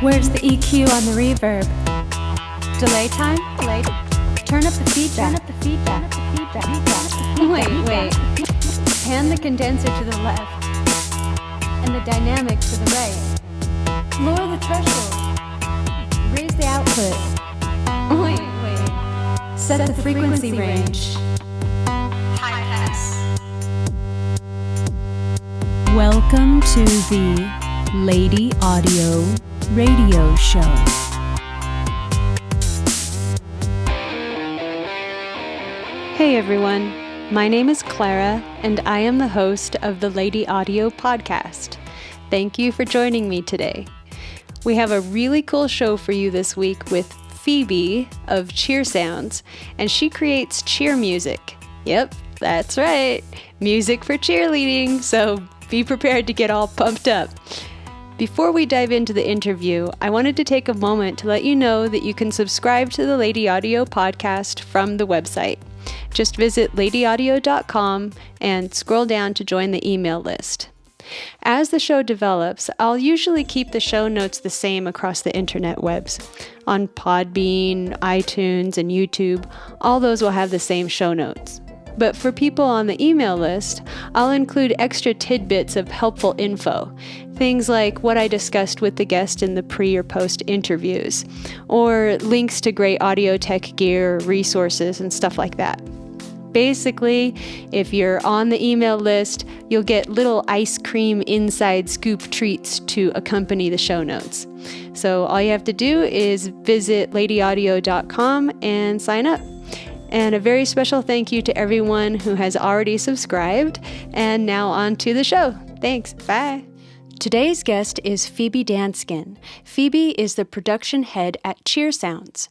Where's the EQ on the reverb? Delay time? Turn up the feedback. Wait. Hand the condenser to the left and the dynamic to the right. Lower the threshold. Raise the output. Wait. Set the frequency range. High pass. Welcome to the Lady Audio Radio Show. Hey everyone, my name is Clara, and I am the host of the Lady Audio podcast. Thank you for joining me today. We have a really cool show for you this week with Phoebe of CheerSounds, and she creates cheer music. Yep, that's right, music for cheerleading, so be prepared to get all pumped up. Before we dive into the interview, I wanted to take a moment to let you know that you can subscribe to the Lady Audio podcast from the website. Just visit ladyaudio.com and scroll down to join the email list. As the show develops, I'll usually keep the show notes the same across the internet webs. On Podbean, iTunes, and YouTube, all those will have the same show notes. But for people on the email list, I'll include extra tidbits of helpful info. Things like what I discussed with the guest in the pre or post interviews, or links to great audio tech gear, resources, and stuff like that. Basically, if you're on the email list, you'll get little ice cream inside scoop treats to accompany the show notes. So all you have to do is visit ladyaudio.com and sign up. And a very special thank you to everyone who has already subscribed. And now on to the show. Thanks. Bye. Today's guest is Phoebe Danskin. Phoebe is the production head at CheerSounds.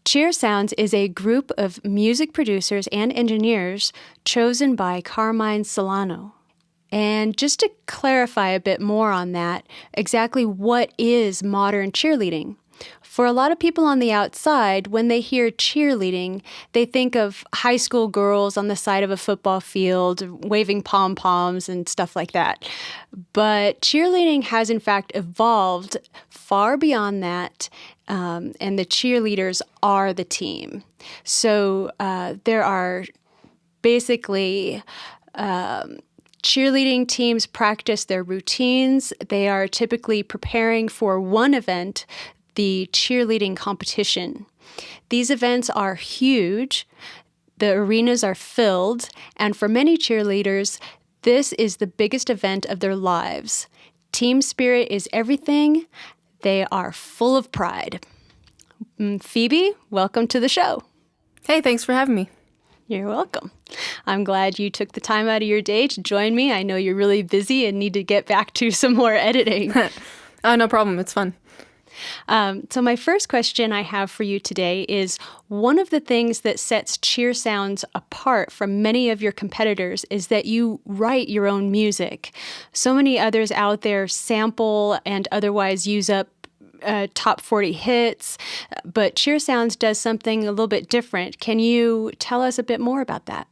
CheerSounds is a group of music producers and engineers chosen by Carmine Solano. And just to clarify a bit more on that, exactly what is modern cheerleading? For a lot of people on the outside, when they hear cheerleading, they think of high school girls on the side of a football field waving pom-poms and stuff like that. But cheerleading has in fact evolved far beyond that, and the cheerleaders are the team. So there are basically cheerleading teams practice their routines. They are typically preparing for one event, the cheerleading competition. These events are huge. The arenas are filled, and for many cheerleaders, this is the biggest event of their lives. Team spirit is everything. They are full of pride. Phoebe, welcome to the show. Hey, thanks for having me. You're welcome. I'm glad you took the time out of your day to join me. I know you're really busy and need to get back to some more editing. Oh, no problem. It's fun. So my first question I have for you today is, one of the things that sets CheerSounds apart from many of your competitors is that you write your own music. So many others out there sample and otherwise use up top 40 hits, but CheerSounds does something a little bit different. Can you tell us a bit more about that?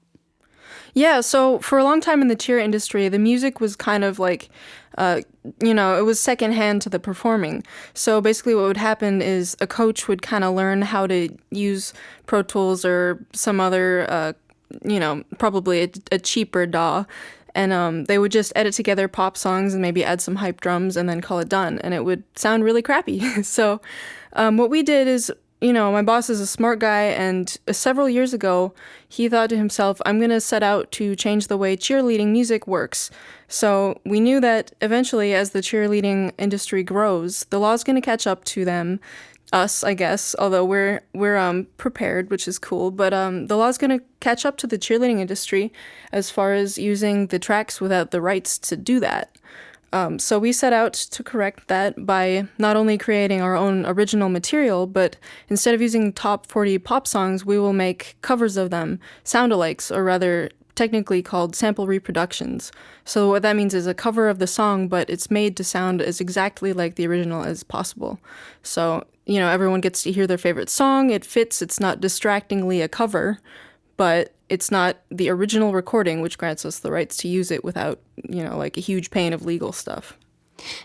Yeah, so for a long time in the cheer industry, the music was kind of like, it was secondhand to the performing. So basically what would happen is a coach would kind of learn how to use Pro Tools or some other, probably a cheaper DAW. And they would just edit together pop songs and maybe add some hype drums and then call it done. And it would sound really crappy. So what we did is, my boss is a smart guy, and several years ago, he thought to himself, I'm going to set out to change the way cheerleading music works. So we knew that eventually, as the cheerleading industry grows, the law's going to catch up to them, us, I guess, although we're prepared, which is cool. But the law's going to catch up to the cheerleading industry as far as using the tracks without the rights to do that. So we set out to correct that by not only creating our own original material, but instead of using top 40 pop songs, we will make covers of them, sound-alikes, or rather technically called sample reproductions. So what that means is a cover of the song, but it's made to sound as exactly like the original as possible. So, everyone gets to hear their favorite song, it fits, it's not distractingly a cover, but it's not the original recording, which grants us the rights to use it without, like a huge pain of legal stuff.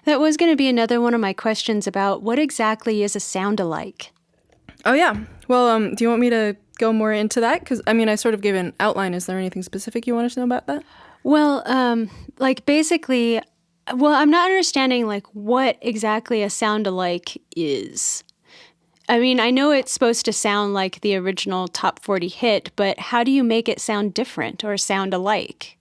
That was going to be another one of my questions about what exactly is a sound-alike? Oh, yeah. Well, do you want me to go more into that? Because, I sort of gave an outline. Is there anything specific you want to know about that? Well, basically, I'm not understanding, what exactly a sound-alike is. I know it's supposed to sound like the original Top 40 hit, but how do you make it sound different or sound alike?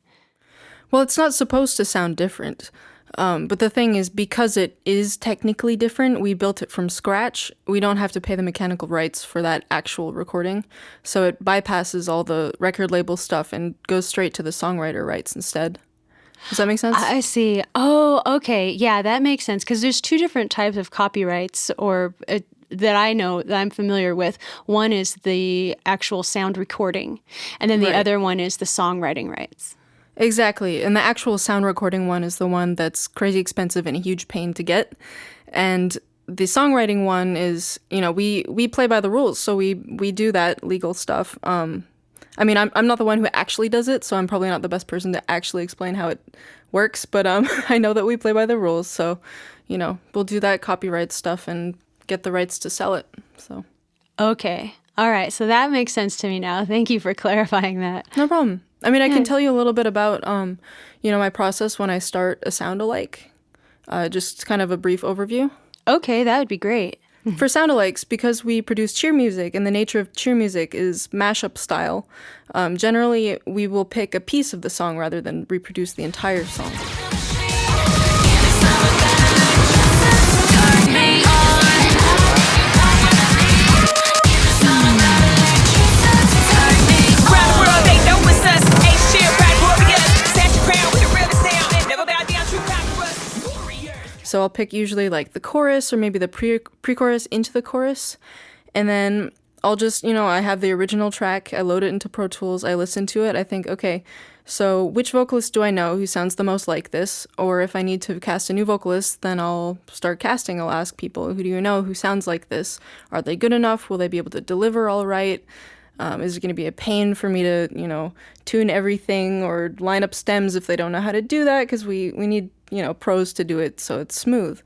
Well, it's not supposed to sound different. But the thing is, because it is technically different, we built it from scratch. We don't have to pay the mechanical rights for that actual recording. So it bypasses all the record label stuff and goes straight to the songwriter rights instead. Does that make sense? I see. Oh, okay. Yeah, that makes sense. Because there's two different types of copyrights that I know, that I'm familiar with. One is the actual sound recording, and then the other one is the songwriting rights. Exactly. And the actual sound recording one is the one that's crazy expensive and a huge pain to get. And the songwriting one is, we play by the rules. So we do that legal stuff. I'm not the one who actually does it, so I'm probably not the best person to actually explain how it works. But I know that we play by the rules. So, we'll do that copyright stuff and get the rights to sell it. So. Okay. All right. So that makes sense to me now. Thank you for clarifying that. No problem. I can tell you a little bit about, my process when I start a sound-alike. Just kind of a brief overview. Okay, that would be great. For sound-alikes, because we produce cheer music, and the nature of cheer music is mashup style, generally we will pick a piece of the song rather than reproduce the entire song. So I'll pick usually the chorus or maybe the pre-chorus into the chorus. And then I'll just, I have the original track. I load it into Pro Tools. I listen to it. I think, okay, so which vocalist do I know who sounds the most like this? Or if I need to cast a new vocalist, then I'll start casting. I'll ask people, who do you know who sounds like this? Are they good enough? Will they be able to deliver all right? Is it going to be a pain for me to, tune everything or line up stems if they don't know how to do that? Because we need, pros to do it so it's smooth.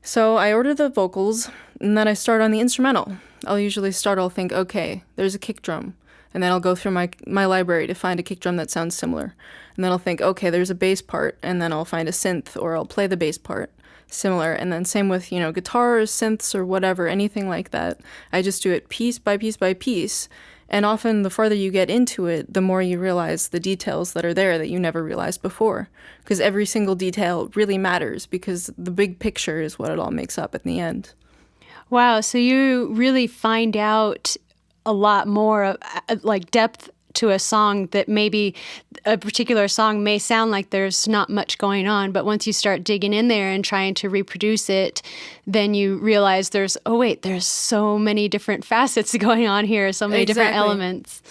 So I order the vocals, and then I start on the instrumental. I'll think, okay, there's a kick drum. And then I'll go through my library to find a kick drum that sounds similar. And then I'll think, okay, there's a bass part, and then I'll find a synth, or I'll play the bass part similar. And then same with, guitars, synths, or whatever, anything like that. I just do it piece by piece by piece. And often the farther you get into it, the more you realize the details that are there that you never realized before. Because every single detail really matters, because the big picture is what it all makes up at the end. Wow, so you really find out a lot more depth to a song that maybe a particular song may sound like there's not much going on, but once you start digging in there and trying to reproduce it, then you realize there's so many different facets going on here, so many different elements.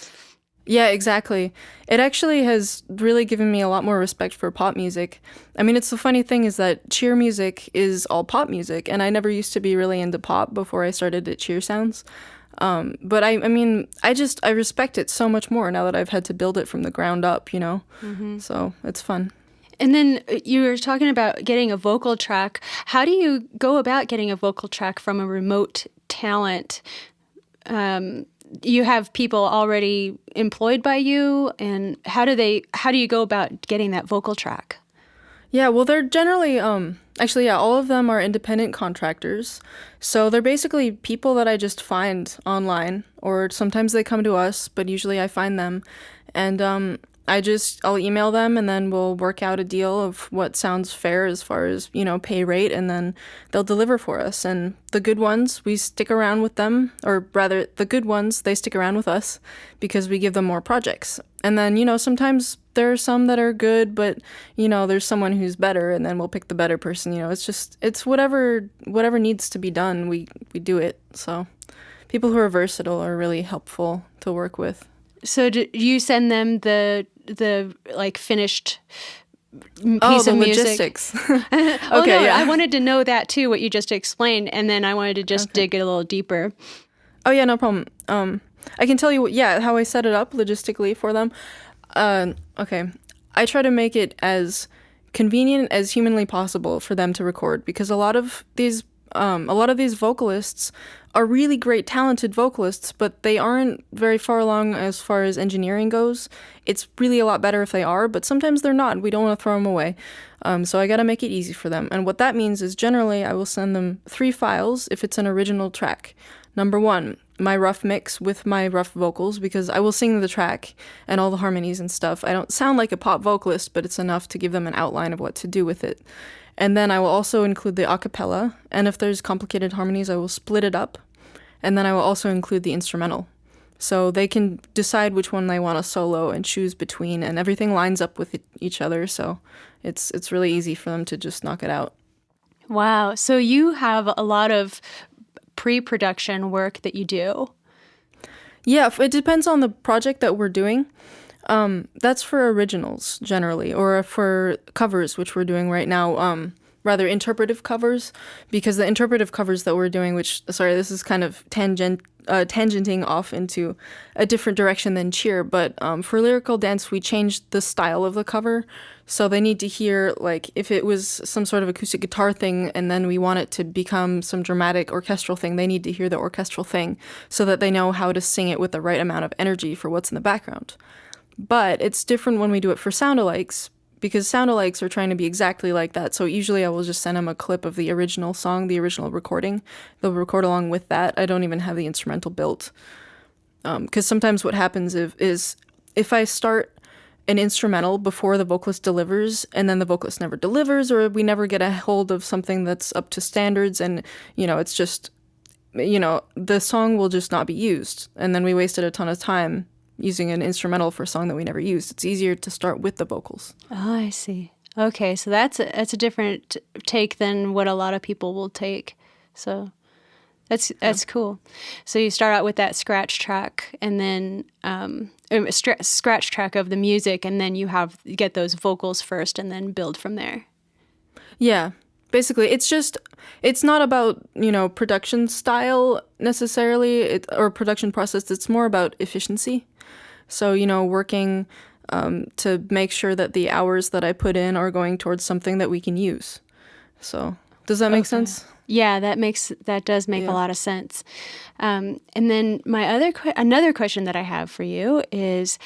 Yeah, exactly. It actually has really given me a lot more respect for pop music. It's the funny thing is that cheer music is all pop music, and I never used to be really into pop before I started at CheerSounds. But I respect it so much more now that I've had to build it from the ground up, Mm-hmm. So it's fun. And then you were talking about getting a vocal track. How do you go about getting a vocal track from a remote talent? You have people already employed by you, and how do you go about getting that vocal track? Yeah, well, they're generally, all of them are independent contractors. So they're basically people that I just find online, or sometimes they come to us, but usually I find them. And I'll email them, and then we'll work out a deal of what sounds fair as far as, pay rate, and then they'll deliver for us. And the good ones, we stick around with them, or rather, the good ones, they stick around with us because we give them more projects. And then, sometimes there are some that are good, but, there's someone who's better, and then we'll pick the better person. It's whatever needs to be done, we do it. So people who are versatile are really helpful to work with. So do you send them the finished piece of music? Logistics. Okay, no, yeah. I wanted to know that too, what you just explained, and then I wanted to just dig it a little deeper. Oh yeah, no problem. I can tell you how I set it up logistically for them. Okay, I try to make it as convenient as humanly possible for them to record, because a lot of these vocalists are really great, talented vocalists, but they aren't very far along as far as engineering goes. It's really a lot better if they are, but sometimes they're not. We don't want to throw them away. So I got to make it easy for them. And what that means is generally I will send them 3 files if it's an original track. Number 1, my rough mix with my rough vocals, because I will sing the track and all the harmonies and stuff. I don't sound like a pop vocalist, but it's enough to give them an outline of what to do with it. And then I will also include the a cappella, and if there's complicated harmonies, I will split it up. And then I will also include the instrumental. So they can decide which one they want to solo and choose between, and everything lines up with each other, so it's really easy for them to just knock it out. Wow. So you have a lot of pre-production work that you do. Yeah, it depends on the project that we're doing. That's for originals, generally, or for covers, which we're doing right now, rather interpretive covers, because the interpretive covers that we're doing, this is kind of tangenting off into a different direction than cheer, but for lyrical dance, we changed the style of the cover, so they need to hear, like, if it was some sort of acoustic guitar thing, and then we want it to become some dramatic orchestral thing, they need to hear the orchestral thing, so that they know how to sing it with the right amount of energy for what's in the background. But it's different when we do it for sound-alikes, because sound-alikes are trying to be exactly like that. So usually I will just send them a clip of the original song, the original recording. They'll record along with that. I don't even have the instrumental built. Because sometimes what happens is if I start an instrumental before the vocalist delivers, and then the vocalist never delivers, or we never get a hold of something that's up to standards, and, it's just, the song will just not be used. And then we wasted a ton of time using an instrumental for a song that we never used. It's easier to start with the vocals. Oh, I see. Okay, so that's a different take than what a lot of people will take. So that's cool. So you start out with that scratch track, and then scratch track of the music, and then you get those vocals first, and then build from there. Yeah. Basically, it's not about, production style necessarily, or production process. It's more about efficiency. So, working to make sure that the hours that I put in are going towards something that we can use. So, does that make sense? Yeah, that does make a lot of sense. And then another question that I have for you is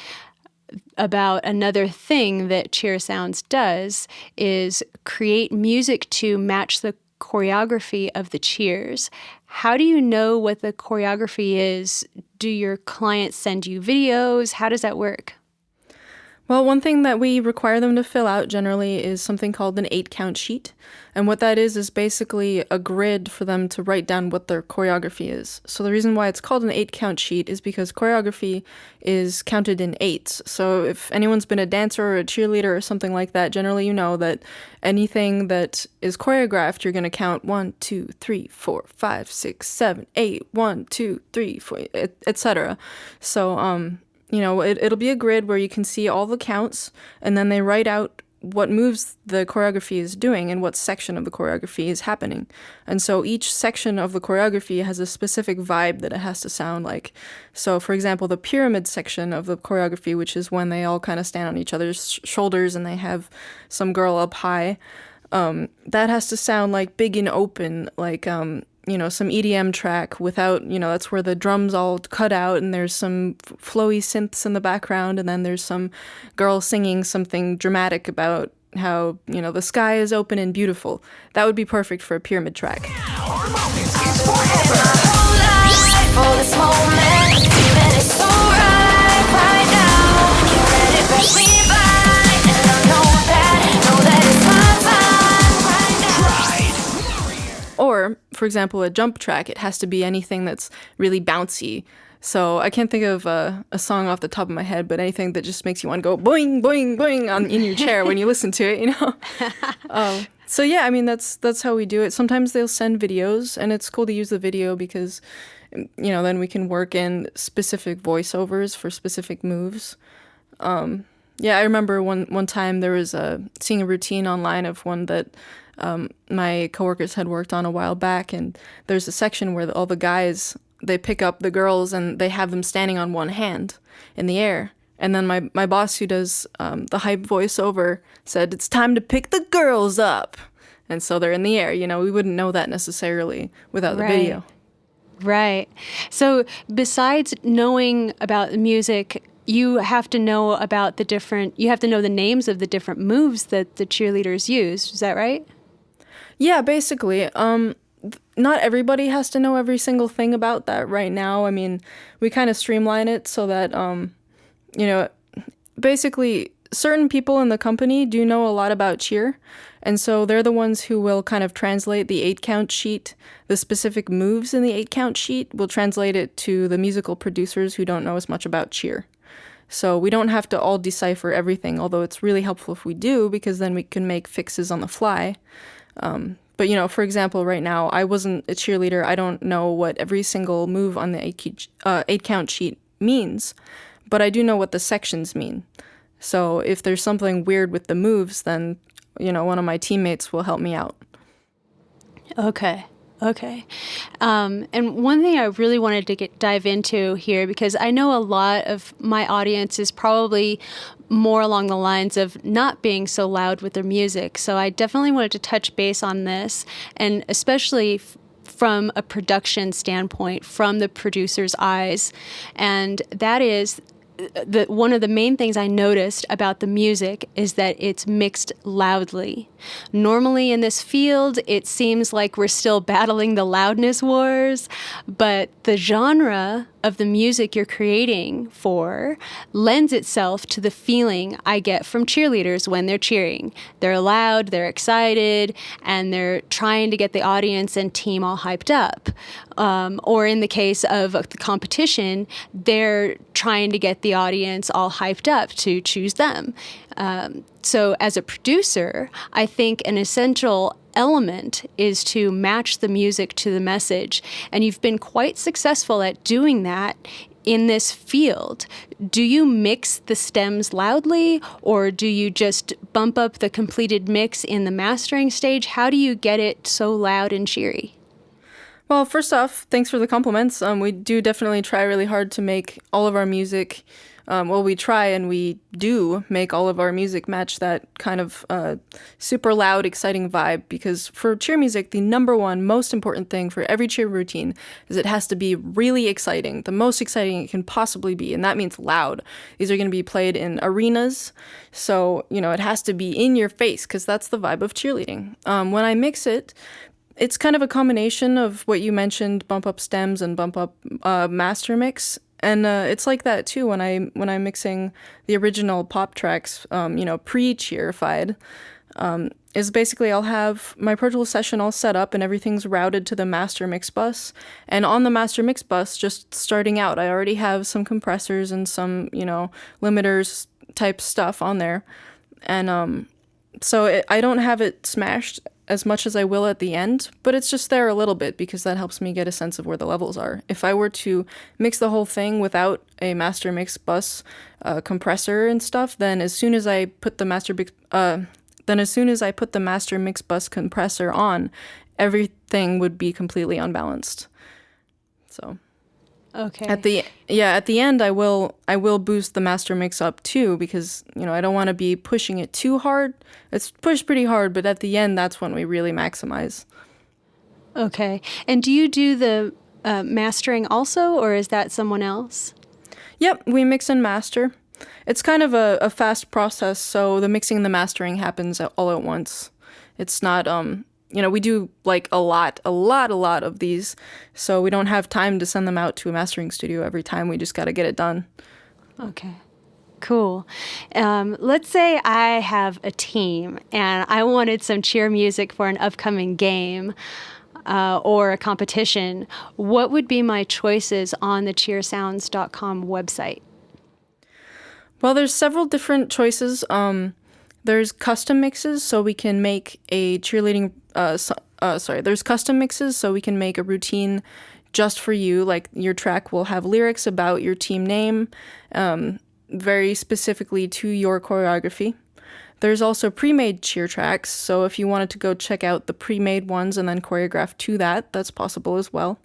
about another thing that CheerSounds does is create music to match the choreography of the cheers. How do you know what the choreography is? Do your clients send you videos? How does that work? Well, one thing that we require them to fill out generally is something called an 8-count sheet. And what that is basically a grid for them to write down what their choreography is. So the reason why it's called an 8-count sheet is because choreography is counted in 8s. So if anyone's been a dancer or a cheerleader or something like that, generally you know that anything that is choreographed, you're going to count 1, 2, 3, 4, 5, 6, 7, 8, 1, 2, 3, 4, etc. So, it'll be a grid where you can see all the counts, and then they write out what moves the choreography is doing and what section of the choreography is happening. And so each section of the choreography has a specific vibe that it has to sound like. So, for example, the pyramid section of the choreography, which is when they all kind of stand on each other's shoulders and they have some girl up high, that has to sound like big and open, like some EDM track without, that's where the drums all cut out and there's some flowy synths in the background, and then there's some girl singing something dramatic about how, the sky is open and beautiful. That would be perfect for a pyramid track. Or, for example, a jump track, it has to be anything that's really bouncy. So I can't think of a song off the top of my head, but anything that just makes you want to go boing, boing, boing in your chair when you listen to it, So yeah, that's how we do it. Sometimes they'll send videos, and it's cool to use the video because, then we can work in specific voiceovers for specific moves. Yeah, I remember one time there was seeing a routine online of one that my coworkers had worked on a while back, and there's a section where all the guys, they pick up the girls and they have them standing on one hand in the air, And then my boss, who does the hype voiceover, said, "It's time to pick the girls up." And so they're in the air. We wouldn't know that necessarily without the video. Right. So besides knowing about the music, you have to know about you have to know the names of the different moves that the cheerleaders use. Is that right? Yeah, basically. Not everybody has to know every single thing about that right now. I mean, we kind of streamline it so that, basically certain people in the company do know a lot about cheer. And so they're the ones who will kind of translate the 8-count sheet, the specific moves in the 8-count sheet, will translate it to the musical producers who don't know as much about cheer. So we don't have to all decipher everything, although it's really helpful if we do, because then we can make fixes on the fly. But, for example, right now, I wasn't a cheerleader. I don't know what every single move on the 8-count sheet means, but I do know what the sections mean. So if there's something weird with the moves, then, one of my teammates will help me out. Okay. And one thing I really wanted to dive into here, because I know a lot of my audience is probably more along the lines of not being so loud with their music. So I definitely wanted to touch base on this, and especially from a production standpoint, from the producer's eyes. And that is one of the main things I noticed about the music is that it's mixed loudly. Normally in this field, it seems like we're still battling the loudness wars, but the genre of the music you're creating for lends itself to the feeling I get from cheerleaders when they're cheering. They're loud, they're excited, and they're trying to get the audience and team all hyped up. Or in the case of the competition, they're trying to get the audience all hyped up to choose them. So as a producer, I think an essential element is to match the music to the message. And you've been quite successful at doing that in this field. Do you mix the stems loudly, or do you just bump up the completed mix in the mastering stage? How do you get it so loud and cheery? Well, first off, thanks for the compliments. We do definitely try really hard to make all of our music, we try and we do make all of our music match that kind of super loud, exciting vibe, because for cheer music, the number one most important thing for every cheer routine is it has to be really exciting, the most exciting it can possibly be, and that means loud. These are going to be played in arenas, so, it has to be in your face, because that's the vibe of cheerleading. When I mix it, it's kind of a combination of what you mentioned, bump up stems and bump up master mix. And it's like that too when I'm mixing the original pop tracks, pre-cheerified. Is basically I'll have my Pro Tools session all set up and everything's routed to the master mix bus. And on the master mix bus, just starting out, I already have some compressors and some, limiters type stuff on there. And I don't have it smashed as much as I will at the end, but it's just there a little bit because that helps me get a sense of where the levels are. If I were to mix the whole thing without a master mix bus compressor and stuff, then as soon as I put the master mix bus compressor on, everything would be completely unbalanced. So okay. At the end, I will boost the master mix up too, because I don't want to be pushing it too hard. It's pushed pretty hard, but at the end, that's when we really maximize. Okay. And do you do the mastering also, or is that someone else? Yep, we mix and master. It's kind of a fast process, so the mixing and the mastering happens all at once. It's not we do like a lot of these, so we don't have time to send them out to a mastering studio every time. We just got to get it done. Okay, cool. Let's say I have a team and I wanted some cheer music for an upcoming game or a competition. What would be my choices on the cheersounds.com website? Well, there's several different choices. There's custom mixes, so we can make a cheerleading. There's custom mixes, so we can make a routine just for you. Like your track will have lyrics about your team name, very specifically to your choreography. There's also pre-made cheer tracks, so if you wanted to go check out the pre-made ones and then choreograph to that, that's possible as well.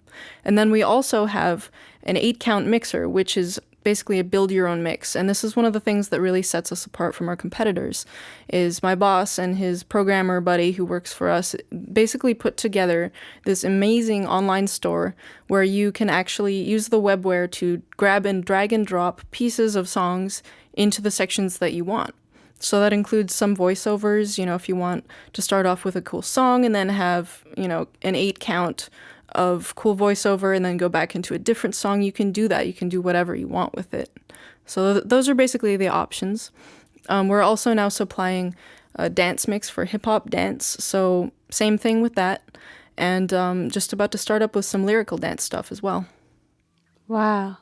And then we also have an 8-count mixer, which is basically a build your own mix. And this is one of the things that really sets us apart from our competitors, is my boss and his programmer buddy who works for us basically put together this amazing online store where you can actually use the webware to grab and drag and drop pieces of songs into the sections that you want. So that includes some voiceovers, if you want to start off with a cool song and then have, an 8 count of cool voiceover and then go back into a different song, you can do that. You can do whatever you want with it. So those are basically the options. We're also now supplying a dance mix for hip-hop dance, so same thing with that. And just about to start up with some lyrical dance stuff as well. Wow.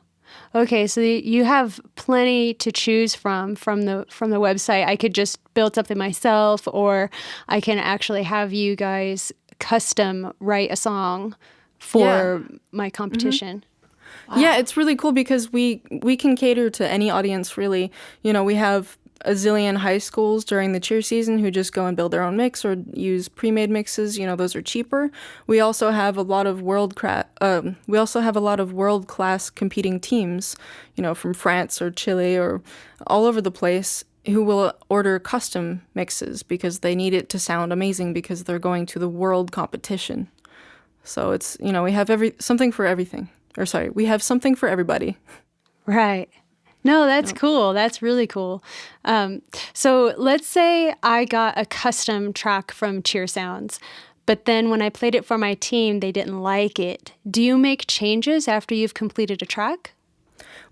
Okay, so you have plenty to choose from the website. I could just build something myself, or I can actually have you guys custom write a song for my competition. Mm-hmm. Wow. Yeah, it's really cool because we can cater to any audience, really. We have a zillion high schools during the cheer season who just go and build their own mix or use pre-made mixes. Those are cheaper. We also have a lot of world-class competing teams, from France or Chile or all over the place, who will order custom mixes because they need it to sound amazing because they're going to the world competition. So it's, we have something for everything. We have something for everybody. Right. No, that's cool. That's really cool. So let's say I got a custom track from CheerSounds, but then when I played it for my team, they didn't like it. Do you make changes after you've completed a track?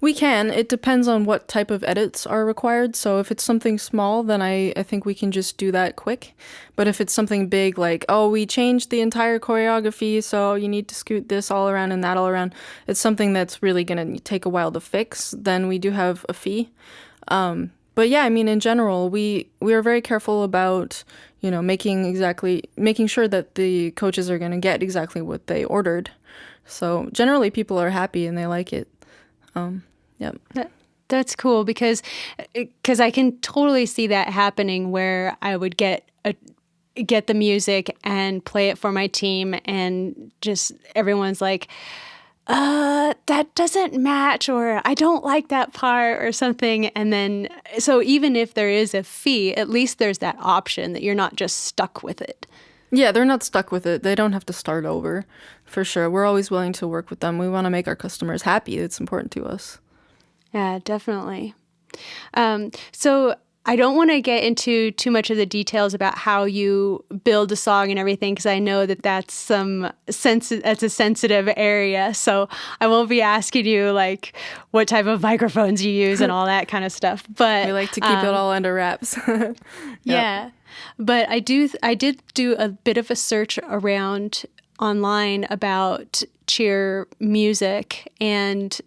We can. It depends on what type of edits are required. So if it's something small, then I think we can just do that quick. But if it's something big, like, we changed the entire choreography, so you need to scoot this all around and that all around, it's something that's really going to take a while to fix, then we do have a fee. But yeah, in general, we are very careful about, making sure that the coaches are going to get exactly what they ordered. So generally people are happy and they like it. Yep. That's cool because I can totally see that happening where I would get the music and play it for my team and just everyone's like, that doesn't match, or I don't like that part or something. And then, so even if there is a fee, at least there's that option that you're not just stuck with it. Yeah, they're not stuck with it. They don't have to start over, for sure. We're always willing to work with them. We want to make our customers happy. It's important to us. Yeah, definitely. So I don't want to get into too much of the details about how you build a song and everything, because I know that that's a sensitive area. So I won't be asking you like what type of microphones you use and all that kind of stuff. But we like to keep it all under wraps. Yep. Yeah. But I did do a bit of a search around online about cheer music, and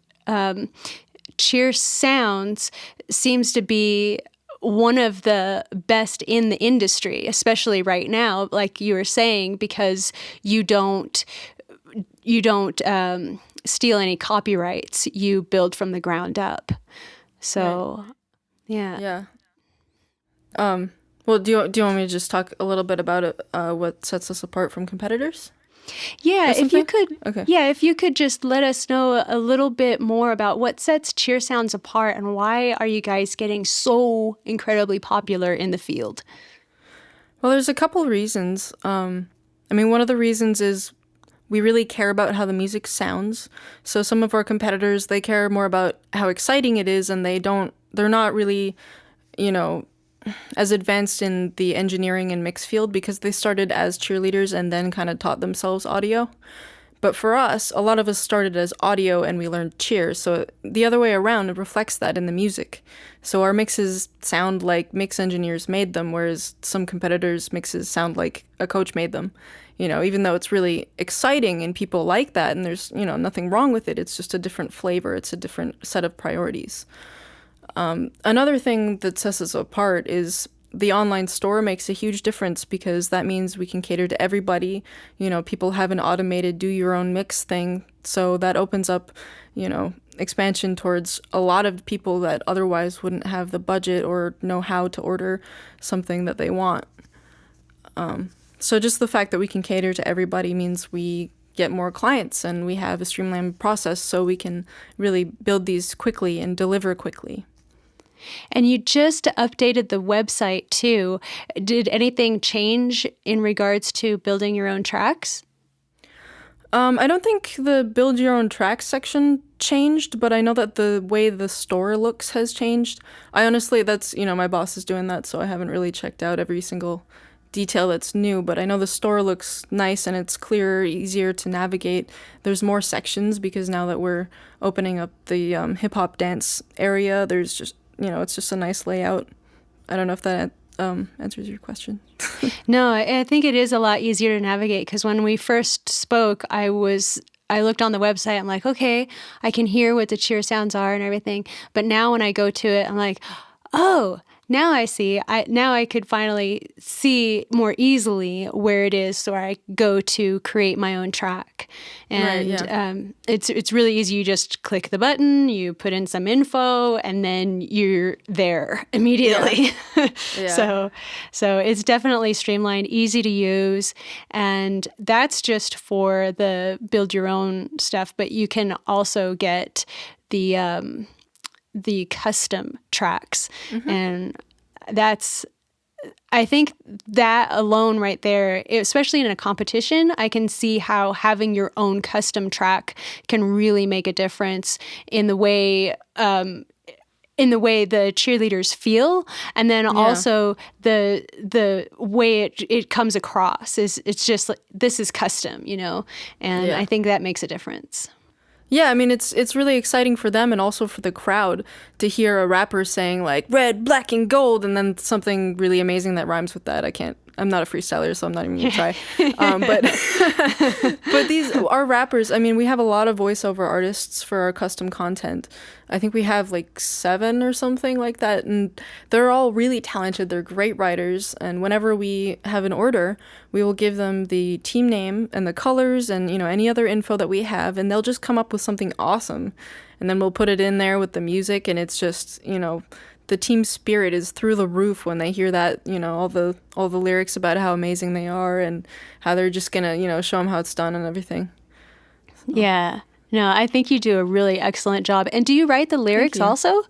CheerSounds seems to be one of the best in the industry, especially right now, like you were saying, because you don't steal any copyrights. You build from the ground up. So, yeah. Well, do you want me to just talk a little bit about it, what sets us apart from competitors? Yeah, if you could. Okay. Yeah, if you could just let us know a little bit more about what sets CheerSounds apart and why are you guys getting so incredibly popular in the field? Well, there's a couple reasons. One of the reasons is we really care about how the music sounds. So some of our competitors, they care more about how exciting it is, and they're not really, as advanced in the engineering and mix field because they started as cheerleaders and then kind of taught themselves audio. But for us, a lot of us started as audio and we learned cheer. So the other way around, it reflects that in the music. So our mixes sound like mix engineers made them, whereas some competitors' mixes sound like a coach made them. Even though it's really exciting and people like that and there's, nothing wrong with it. It's just a different flavor. It's a different set of priorities. Another thing that sets us apart is the online store makes a huge difference because that means we can cater to everybody. People have an automated do your own mix thing. So that opens up, expansion towards a lot of people that otherwise wouldn't have the budget or know how to order something that they want. So just the fact that we can cater to everybody means we get more clients, and we have a streamlined process so we can really build these quickly and deliver quickly. And you just updated the website too. Did anything change in regards to building your own tracks? I don't think the build your own tracks section changed, but I know that the way the store looks has changed. I honestly, that's, my boss is doing that, so I haven't really checked out every single detail that's new, but I know the store looks nice and it's clearer, easier to navigate. There's more sections because now that we're opening up the hip-hop dance area, there's just, it's just a nice layout. I don't know if that answers your question. No, I think it is a lot easier to navigate because when we first spoke, I looked on the website. I'm like, okay, I can hear what the CheerSounds are and everything. But now when I go to it, I'm like, oh, now I see. Now I could finally see more easily where it is where I go to create my own track. And right, yeah. It's really easy. You just click the button, you put in some info, and then you're there immediately. Yeah. Yeah. So it's definitely streamlined, easy to use, and that's just for the build your own stuff. But you can also get the custom tracks. Mm-hmm. And I think that alone right there, especially in a competition, I can see how having your own custom track can really make a difference in the way the cheerleaders feel, and then also the way it comes across it's just like, this is custom, and I think that makes a difference. Yeah, I mean, it's really exciting for them and also for the crowd to hear a rapper saying like red, black, and gold, and then something really amazing that rhymes with that. I'm not a freestyler, so I'm not even gonna try. But these are rappers. I mean, we have a lot of voiceover artists for our custom content. I think we have like 7 or something like that, and they're all really talented. They're great writers, and whenever we have an order, we will give them the team name and the colors and any other info that we have, and they'll just come up with something awesome, and then we'll put it in there with the music, and it's just the team spirit is through the roof when they hear that, all the lyrics about how amazing they are and how they're just gonna, show them how it's done and everything. So. Yeah. No, I think you do a really excellent job. And do you write the lyrics also?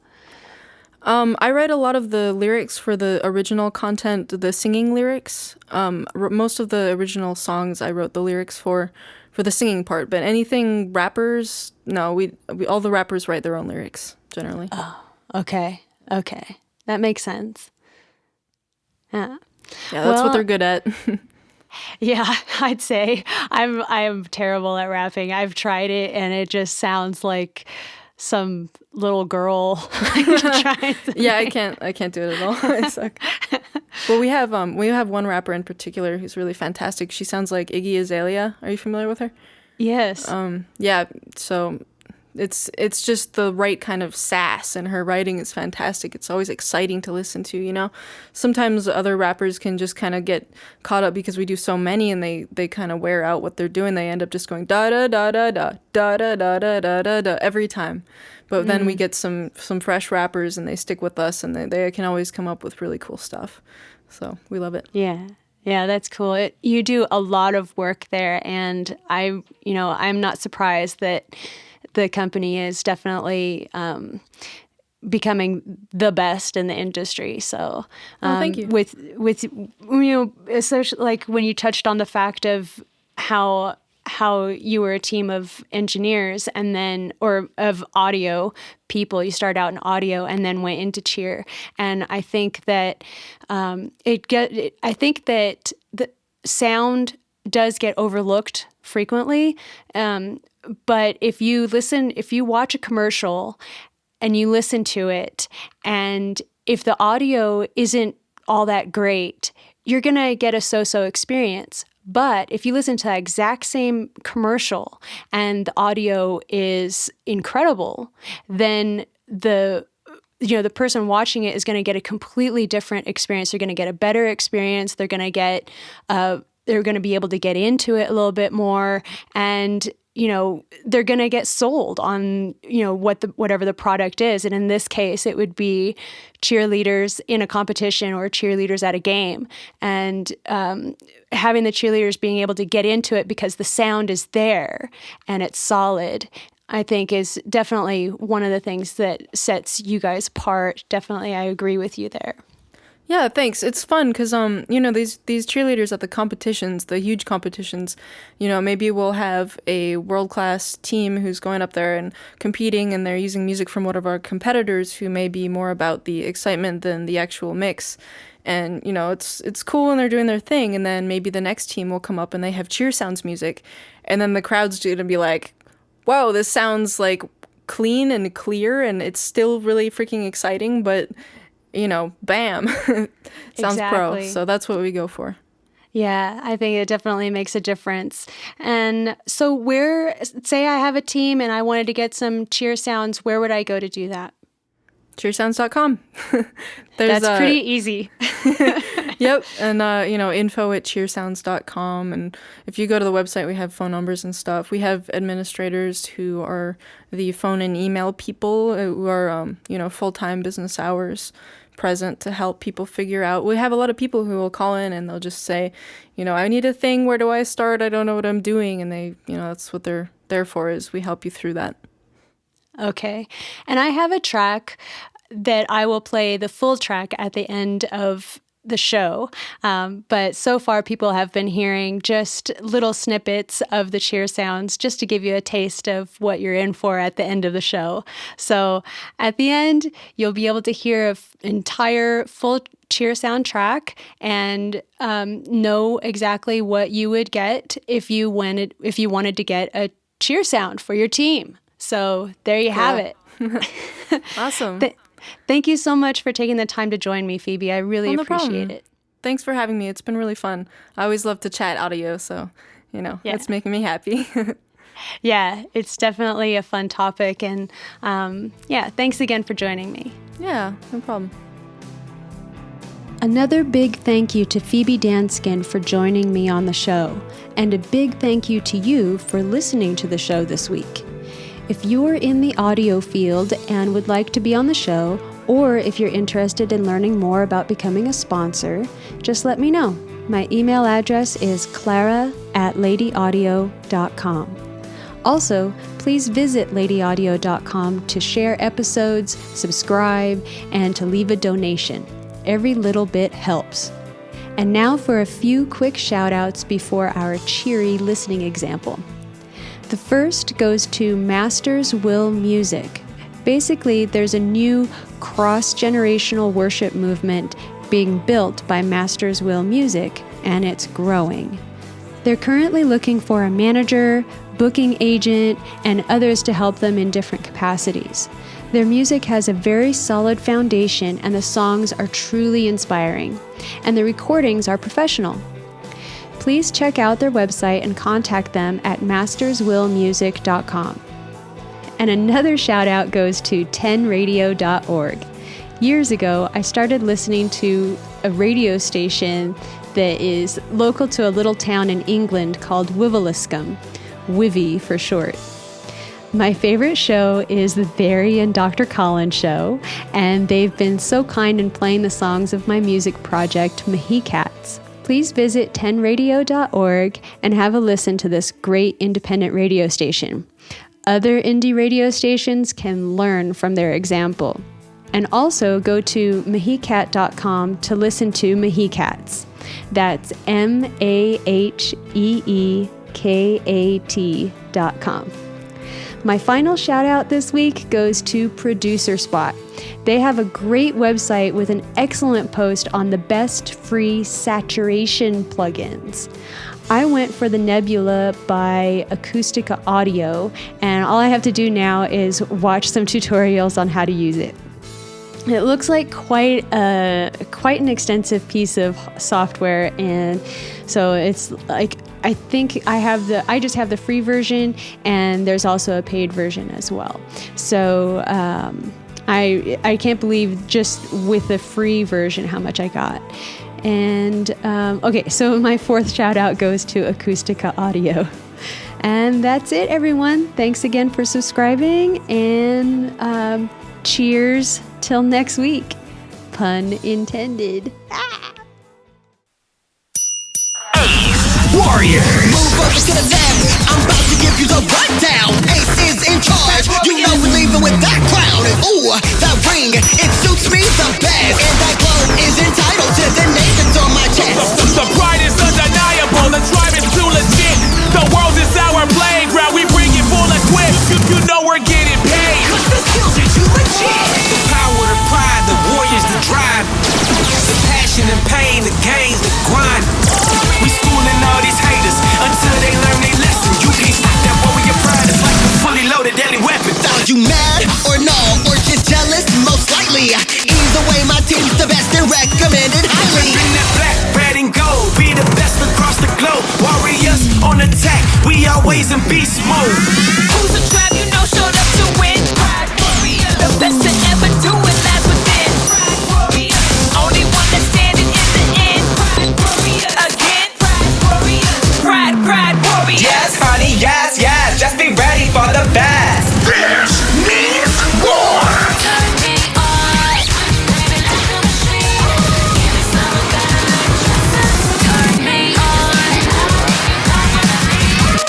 I write a lot of the lyrics for the original content, the singing lyrics. Most of the original songs I wrote the lyrics for the singing part, but anything rappers, no, we all the rappers write their own lyrics generally. Oh, okay. That makes sense. Yeah, that's what they're good at. Yeah, I'd say I am terrible at rapping. I've tried it, and it just sounds like some little girl trying to Yeah, I can't do it at all. I suck. Well, we have one rapper in particular who's really fantastic. She sounds like Iggy Azalea. Are you familiar with her? Yes. Yeah, so it's just the right kind of sass, and her writing is fantastic. It's always exciting to listen to, Sometimes other rappers can just kind of get caught up because we do so many, and they kind of wear out what they're doing. They end up just going da da da da da da da da da da da da every time. But then we get some fresh rappers, and they stick with us, and they can always come up with really cool stuff. So we love it. Yeah, that's cool. You do a lot of work there, and I'm not surprised that the company is definitely becoming the best in the industry. So, thank you. With especially like when you touched on the fact of how you were a team of engineers or of audio people. You started out in audio and then went into cheer, and I think that I think that the sound does get overlooked frequently. But if you watch a commercial and you listen to it, and if the audio isn't all that great, you're going to get a so-so experience. But if you listen to that exact same commercial and the audio is incredible, then the person watching it is going to get a completely different experience. They're going to get a better experience. They're going to be able to get into it a little bit more. And they're going to get sold on, whatever the product is. And in this case, it would be cheerleaders in a competition or cheerleaders at a game. And having the cheerleaders being able to get into it because the sound is there and it's solid, I think is definitely one of the things that sets you guys apart. Definitely, I agree with you there. Yeah, thanks. It's fun because, these cheerleaders at the competitions, the huge competitions, maybe we'll have a world-class team who's going up there and competing, and they're using music from one of our competitors who may be more about the excitement than the actual mix. And, it's cool when they're doing their thing, and then maybe the next team will come up and they have CheerSounds music, and then the crowd's going to be like, whoa, this sounds like clean and clear, and it's still really freaking exciting, but... bam, sounds exactly. pro. So that's what we go for. Yeah, I think it definitely makes a difference. And so say I have a team and I wanted to get some CheerSounds, where would I go to do that? cheersounds.com. That's pretty easy. Yep. And, info@cheersounds.com. And if you go to the website, we have phone numbers and stuff. We have administrators who are the phone and email people who are, full-time business hours present to help people figure out. We have a lot of people who will call in and they'll just say, I need a thing. Where do I start? I don't know what I'm doing. And they, that's what they're there for, is we help you through that. Okay. And I have a track that I will play the full track at the end of the show. But so far, people have been hearing just little snippets of the CheerSounds just to give you a taste of what you're in for at the end of the show. So at the end, you'll be able to hear an entire full CheerSound track and know exactly what you would get if you wanted to get a CheerSound for your team. So there you have it. Awesome. Thank you so much for taking the time to join me, Phoebe. I really appreciate it. Thanks for having me. It's been really fun. I always love to chat audio, so, It's making me happy. Yeah, it's definitely a fun topic. And thanks again for joining me. Yeah, no problem. Another big thank you to Phoebe Danskin for joining me on the show. And a big thank you to you for listening to the show this week. If you're in the audio field and would like to be on the show, or if you're interested in learning more about becoming a sponsor, just let me know. My email address is clara@ladyaudio.com. Also, please visit ladyaudio.com to share episodes, subscribe, and to leave a donation. Every little bit helps. And now for a few quick shout-outs before our cheery listening example. The first goes to Masters Will Music. Basically, there's a new cross-generational worship movement being built by Masters Will Music, and it's growing. They're currently looking for a manager, booking agent, and others to help them in different capacities. Their music has a very solid foundation, and the songs are truly inspiring, and the recordings are professional. Please check out their website and contact them at masterswillmusic.com. And another shout out goes to 10radio.org. Years ago, I started listening to a radio station that is local to a little town in England called Wiveliscombe, Wivy for short. My favorite show is the Barry and Dr. Colin Show, and they've been so kind in playing the songs of my music project, Mahicats. Please visit 10radio.org and have a listen to this great independent radio station. Other indie radio stations can learn from their example. And also go to mahicat.com to listen to Mahicats. That's maheekat.com. My final shout out this week goes to Producer Spot. They have a great website with an excellent post on the best free saturation plugins. I went for the Nebula by Acoustica Audio, and all I have to do now is watch some tutorials on how to use it. It looks like quite an extensive piece of software, and so it's like I think I just have the free version, and there's also a paid version as well. So I can't believe just with the free version how much I got. And okay, so my fourth shout out goes to Acoustica Audio. And that's it, everyone. Thanks again for subscribing, and cheers till next week. Pun intended. Warrior, move over to the left. I'm about to give you the rundown. Ace is in charge. You know we're leaving with that crown. And ooh, that ring, it suits me the best. And that glow is entitled to the name that's on my chest. The pride is undeniable. The tribe is too legit. The world is our playground. We bring it full equipped. You know we're getting paid. Cause the skills are too legit. The power, the pride, the warriors, the drive. The passion and pain, the gains, the grind. We schooling all these haters until they learn their lesson. You can't stop that warrior pride. It's like a fully loaded deadly weapon. Are you mad or no, or just jealous? Most likely. Either way, my team's the best and recommended highly. Bring that black, red, and gold. Be the best across the globe. Warriors on attack. We always in beast mode. Who's a tribe you know showed up to win? Pride warrior. The best to ever do it lies within. Pride warrior. Only one that's standing in the end. Pride warrior. Again. Pride warrior. Pride warrior. Yes, honey, yes, yes. Just be ready for the best. This means war. Turn me on. Baby, like a machine. Give me some of that electricity. Turn me on.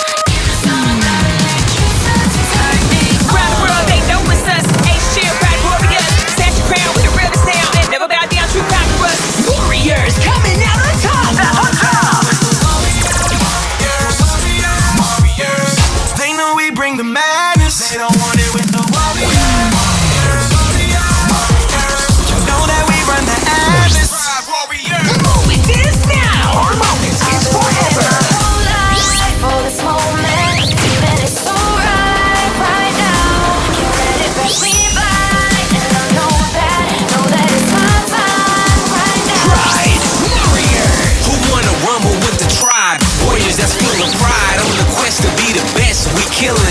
Give me some of that electricity. Turn me on. Around the world, they know it's us. Ace cheer, pride warriors. Stand your ground with the realest sound. And never bow down, true conquerors. Warriors coming out on top. They know we bring the madness. They don't want it with the warriors. You know that we run the atlas. The moment is now. Our moment is forever. Whole life for this moment. And it's so right now. Get ready, press me by. And I know that it's my time right now. Pride warrior. Who wanna rumble with the tribe? Warriors that's full of pride on the quest to be the best. We killing